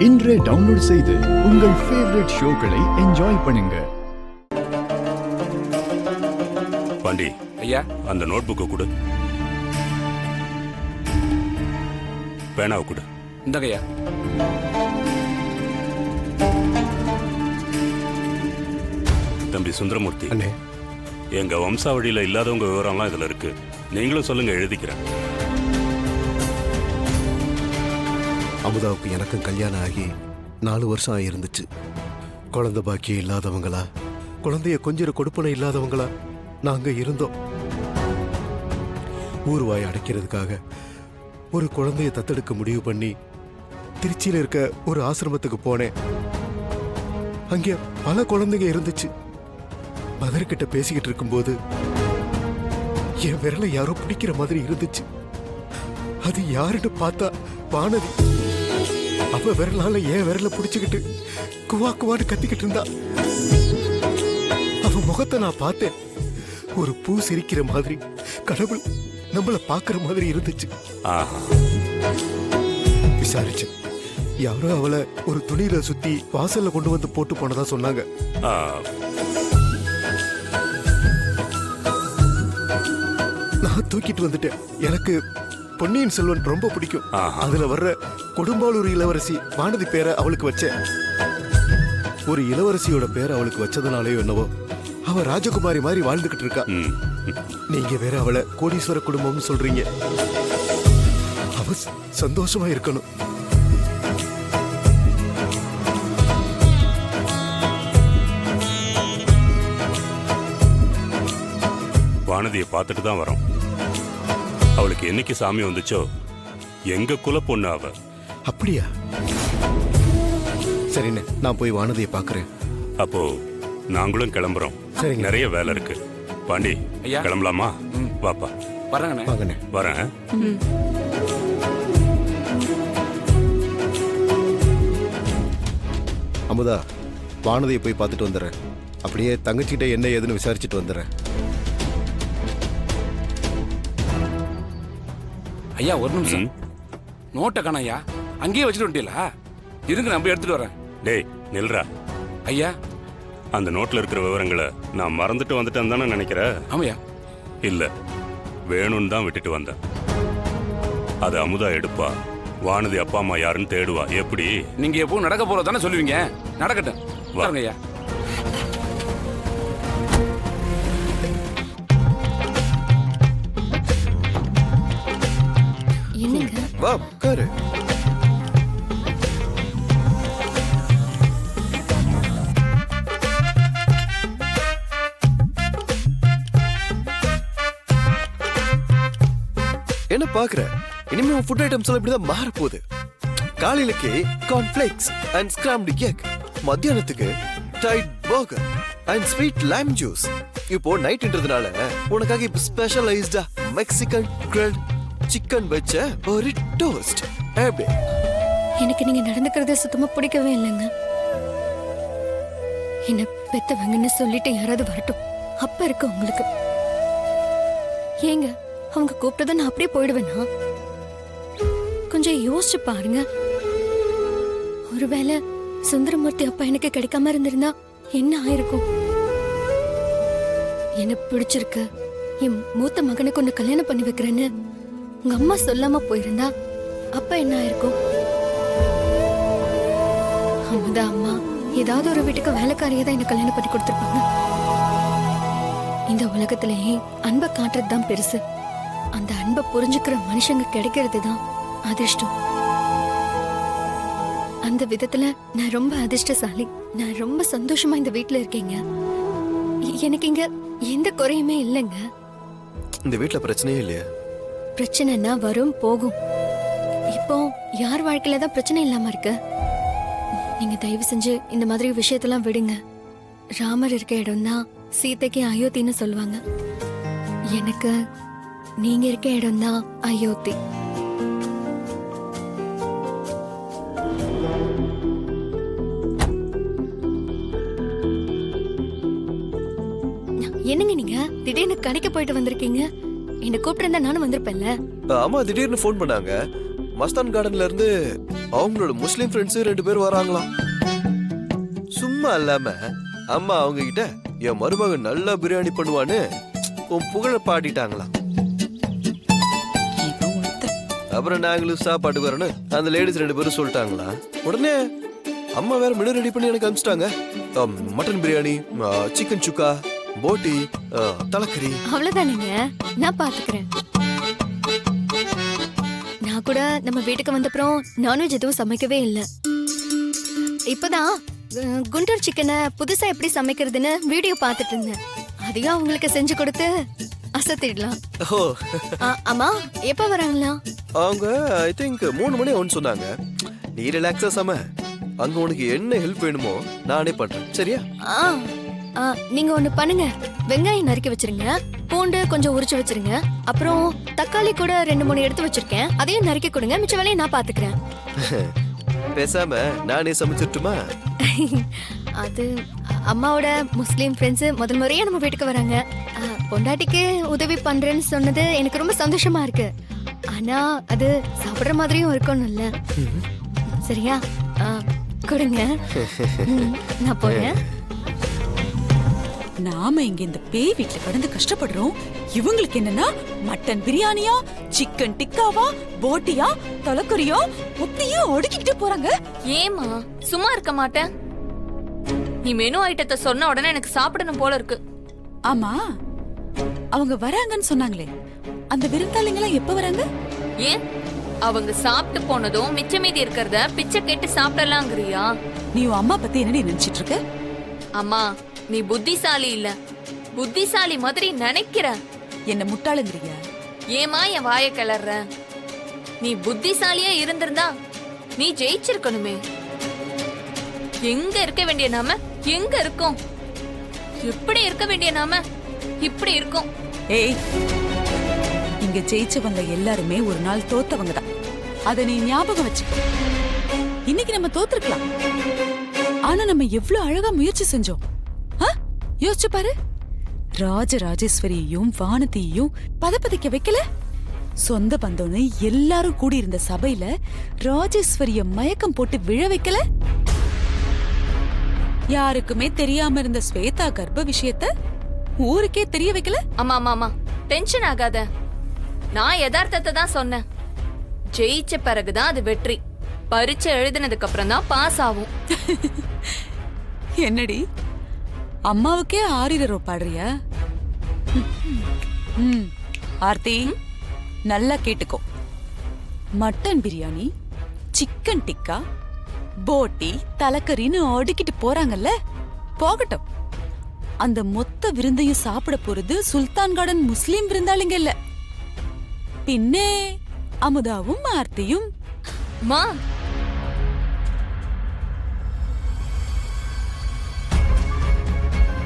இன்றே டவுன்லோட் செய்து உங்கள் ஃபேவரட் ஷோக்களை என்ஜாய் பண்ணுங்க. பாண்டி ஐயா, அந்த நோட் புக்கை கொடு. பேனாவை கொடு. இந்தங்கய்யா. தம்பி சுந்தரமூர்த்தி, அண்ணே, எங்க வம்சாவழியில இல்லாதவங்க விவரம்லாம் இதுல இருக்கு. நீங்களும் சொல்லுங்க, எழுதிக்கிறேன். அமுதாவுக்கு எனக்கும் கல்யாணம் ஆகி 4 வருஷம் ஆகியிருந்துச்சு. குழந்தை பாக்கியம் இல்லாதவங்களா, குழந்தைய கொஞ்சம் கொடுப்பனை இல்லாதவங்களா நாங்க இருந்தோம். ஊர்வாய் அடைக்கிறதுக்காக ஒரு குழந்தைய தத்தெடுக்க முடிவு பண்ணி திருச்சியில இருக்க ஒரு ஆசிரமத்துக்கு போனேன். அங்கே பல குழந்தைங்க இருந்துச்சு. மதர்கிட்ட பேசிக்கிட்டு இருக்கும்போது என் விரலை யாரோ பிடிக்கிற மாதிரி இருந்துச்சு. அது யாருன்னு பார்த்தா வானதி. அவ விரலால என் விரல பிடிச்சுக்கிட்டு குவா குவான்னு கத்திக்கிட்டு இருந்தா. அவ முகத்தை நான் பார்த்தேன். ஒரு பூ சிரிக்கிற மாதிரி, கடவுள் நம்மள பாக்குற மாதிரி இருந்துச்சு. விசாரிச்சு யாரோ அவளை ஒரு துணியில சுத்தி வாசல்ல கொண்டு வந்து போட்டு போனதா சொன்னாங்க. நான் தூக்கிட்டு வந்துட்டேன். எனக்கு பொன்னியின் செல்வன் ரொம்ப பிடிக்கும். அதுல வர்ற கொடும்பாளூர் இளவரசி வானதி பேரை அவளுக்கு வச்சேன். ஒரு இளவரசியோட பேரை அவளுக்கு வச்சதுனாலயோ என்னவோ அவ ராஜகுமாரி மாதிரி வாழ்ந்துகிட்டு இருக்கா. நீங்க வேற அவளை கோடீஸ்வர குடும்பம்னு சொல்றீங்க. அவ சந்தோஷமா இருக்கணும். வானதியை பார்த்துட்டு தான் வரோம். அவளுக்கு என்னைக்கு சாமி வந்துச்சோ எங்க குல பொண்ணு அவ. அப்படியா? சரிண்ணே, நான் போய் வானதியை பாக்குறேன். அப்போ நாங்களும் கிளம்புறோம். சரிங்க. நிறைய வேலை இருக்கு. பாண்டி, ஐயா. கிளம்பலாமா? வாப்பா. வரேங்கண்ணே. வாங்கண்ணே. வரேன். அமுதா, வானதியை போய் பார்த்துட்டு வந்துடுறேன். அப்படியே தங்கச்சிக்கிட்ட என்ன ஏதுன்னு விசாரிச்சுட்டு வந்துடுறேன். ஐயா, ஒரு நிமிஷம். நோட்டை காணோம் ஐயா. அங்கேயே வச்சுட்டு வந்துட்டீங்களா? இருங்க, நான் போய் எடுத்துட்டு வரேன். டேய் நில்றா. ஐயா, அந்த நோட்ல இருக்கிற விவரங்களை நான் மறந்துட்டு வந்துட்டேன்னு தானே நினைக்கிற? ஆமையா. இல்ல, வேணும்னு தான் விட்டுட்டு வந்தேன். அது அமுதா எடுப்பா. வானதி அப்பா அம்மா யாருன்னு தேடுவா. எப்படி? நீங்க எப்பவும் நடக்க போறதானே சொல்லுவீங்க. நடக்கட்டும். வாங்க ஐயா. என்னங்க? வா உட்காரு. என்ன பாக்குற? இனிமே உன் ஃபுட் ஐட்டம்ஸ் எல்லாம் இப்படிதான் மாற போகுது. காலையிலக்கு கார்ன்ஃபிளேக்ஸ் அண்ட் ஸ்கிராம்டு எக், மத்தியானத்துக்கு diet burger and sweet lime juice. இப்போ நைட்ன்றதுனால உனக்காக இப்ப ஸ்பெஷலைஸ்டா மெக்சிகன் கிரில்ட் சிக்கன் வச்ச ஒரு டோஸ்ட். எனக்கு நீங்க நடந்துக்கிறது சுத்தமா பிடிக்கவே இல்லைங்க. என்ன பெத்தவங்கன்னு சொல்லிட்டு யாராவது வரட்டும், அப்ப இருக்கு உங்களுக்கு. ஏங்க, அவங்க கூப்பிட்டதை நான் அப்படியே போயிடுவேனா? கொஞ்சம் யோசிச்சு பாருங்க. ஒருவேளை சுந்தரமூர்த்தி அப்பா எனக்கு கிடைக்காம இருந்திருந்தா என்ன ஆயிருக்கும்? எனக்கு பிடிச்சிருக்கு, என் மூத்த மகனுக்கு ஒண்ணு கல்யாணம் பண்ணி வைக்கிறேன்னு உங்க அம்மா சொல்லாம போயிருந்தா அப்ப என்ன ஆயிருக்கும்? அமுதா அம்மா ஏதாவது ஒரு வீட்டுக்கு வேலைக்காரியை தான் எனக்கு கல்யாணம் பண்ணி கொடுத்துருப்பாங்க. இந்த உலகத்திலேயே அன்பை காட்டுறது தான் பெருசு. அந்த அன்பை புரிஞ்சுக்கிற மனுஷங்க கிடைக்கிறது தான் அதிர்ஷ்டம். அந்த விதத்துல நான் ரொம்ப அதிர்ஷ்டசாலி. நான் ரொம்ப சந்தோஷமா இந்த வீட்டுல இருக்கேங்க. எனக்கு இங்க எந்த குறையுமே இல்லைங்க. இந்த வீட்டுல பிரச்சனையே இல்லையா? பிரச்சனைனா வரும் போகும். இப்போ யார் வாழ்க்கையில தான் பிரச்சனை இல்லாம இருக்கு? நீங்க தயவு செஞ்சு இந்த மாதிரி விஷயத்தெல்லாம் விடுங்க. ராமர் இருக்க இடம் தான் சீதைக்கு அயோத்தின்னு சொல்லுவாங்க. எனக்கு நீங்க இருக்க இடம் தான் அயோத்தி. என்னங்க நீங்க திடீர்னு கடைக்கு போயிட்டு வந்திருக்கீங்க? என்ன கூப்பிட்டு இருந்தா நானும் வந்திருப்பேன்ல. ஆமா, திடீர்னு ஃபோன் பண்ணாங்க. மஸ்தான் கார்டன்ல இருந்து அவங்களோட முஸ்லீம் ஃப்ரெண்ட்ஸ் 2 பேர் வராங்களாம். சும்மா இல்லாம அம்மா அவங்க கிட்ட என் மருமகன் நல்லா பிரியாணி பண்ணுவான்னு உன் புகழ பாடிட்டாங்களாம். அப்புறம் நாங்களும் சாப்பாட்டுக்கு வரணும் அந்த லேடிஸ் 2 பேரும் சொல்லிட்டாங்களா. உடனே அம்மா வேற மெனு ரெடி பண்ணி எனக்கு அனுப்பிச்சிட்டாங்க. மட்டன் பிரியாணி, சிக்கன் சுக்கா, போட்டி, தலைக்கறி. அவ்வளவுதானுங்க, நான் பாத்துக்கிறேன். நான் கூட நம்ம வீட்டுக்கு வந்தப்புறம் நான்வெஜ் எதுவும் சமைக்கவே இல்லை. இப்பதான் குண்டூர் சிக்கனை புதுசா எப்படி சமைக்கிறதுன்னு வீடியோ பார்த்துட்டு இருந்தேன். அதையும் அவங்களுக்கு செஞ்சு கொடுத்து அசத்திடலாம். ஓ, அம்மா எப்ப வராங்களா? அவங்க ஐ திங்க் 3 மணி ஆகும்னு சொன்னாங்க. நீ ரிலாக்ஸா சம. அங்க உனக்கு என்ன ஹெல்ப் வேணுமோ நானே பண்றேன், சரியா? நீங்க ஒண்ணு பண்ணுங்க, வெங்காயம் நறுக்கி வச்சிருங்க, பூண்டு கொஞ்சம் உரிச்சு வச்சிருங்க, அப்புறம் தக்காளி கூட 2-3 எடுத்து வச்சிருக்கேன், அதையும் நறுக்கி கொடுங்க. மிச்ச வேலையை நான் பாத்துக்கிறேன். பேசாம நானே சமைச்சிட்டுமா? அது அம்மாவோட முஸ்லீம் ஃப்ரெண்ட்ஸ் முதல் முறையா நம்ம வீட்டுக்கு வராங்க. பொண்டாட்டிக்கு உதவி பண்றேன்னு சொன்னது எனக்கு ரொம்ப சந்தோஷமா இருக்கு. ஆனா அது சாப்பிடுற மாதிரியும் இருக்கணும்ல. சரியா? கொடுங்க, நான் போறேன். நாம இங்க இந்த பேய் வீட்டுல கடந்து கஷ்டப்படுறோம். இவங்களுக்கு என்னன்னா மட்டன் பிரியாணியா, சிக்கன் டிக்காவா, போட்டியா, தலைக்கறியா ஒத்தியா அடுக்கிட்டு போறாங்க. ஏமா சும்மா இருக்க மாட்டேன்? நீ மெனு ஐட்டத்தை சொன்ன உடனே எனக்கு சாப்பிடணும் போல இருக்கு. ஆமா, அவங்க வராங்கன்னு சொன்னாங்களே, அந்த விருந்தாளிங்களாம் எப்ப வராங்க? ஏன் அவங்க சாப்பிட்டு போனதும் மிச்ச மீதி இருக்கிறத பிச்சை கேட்டு சாப்பிடலாங்கிறியா? நீ உன் அம்மா பத்தி என்னடி நினைச்சிட்டு இருக்க? அம்மா, நீ புத்திசாலி இல்ல, புத்திசாலி மாதிரி நினைக்கிற. என்ன முட்டாளுங்கிறியா? ஏமா என் வாய கிளற? நீ புத்திசாலியா இருந்திருந்தா நீ ஜெயிச்சிருக்கணுமே. எங்க இருக்க வேண்டிய நாம எங்க இருக்கோம்? எப்படி இருக்க வேண்டிய நாம இப்படி இருக்கோம். ஏய், இங்க ஜெயிச்சவங்க எல்லாருமே ஒரு நாள் தோத்தவங்க தான். அத நீ ஞாபகம் வச்சு. இன்னைக்கு நம்ம தோத்துருக்கலாம், ஆனா நம்ம எவ்வளவு அழகா முயற்சி செஞ்சோம். யோசிச்சு பாரு, ராஜராஜேஸ்வரியையும் வானதியையும் பதப்பதிக்க வைக்கல. சொந்த பந்தம்னு எல்லாரும் கூடியிருந்த சபையில ராஜேஸ்வரிய மயக்கம் போட்டு விழ வைக்கல. யாருக்குமே தெரியாம இருந்த ஸ்வேதா கர்ப்ப விஷயத்த ஊருக்கே தெரிய வைக்கல. அம்மா அம்மா அம்மா, டென்ஷன் ஆகாத. நான் யதார்த்தத்தை தான் சொன்னேன். ஜெயிச்ச பிறகுதான் அது வெற்றி. பரீட்சை எழுதினதுக்கு அப்புறம் தான் பாஸ் ஆகும். என்னடி, அம்மாவுக்கே ஆரிரோ பாடுறியா? ஆர்த்தி, நல்லா கேட்டுக்கோ. மட்டன் பிரியாணி, சிக்கன் டிக்கா, போட்டி, தலைக்கறின்னு அடுக்கிட்டு போறாங்கல்ல, போகட்டும். அந்த மொத்த விருந்தையும் சாப்பிட போறது சுல்தான் கார்டன் முஸ்லீம் விருந்தாளிங்க இல்ல, பின்னே அமுதாவும் ஆர்த்தியும். மா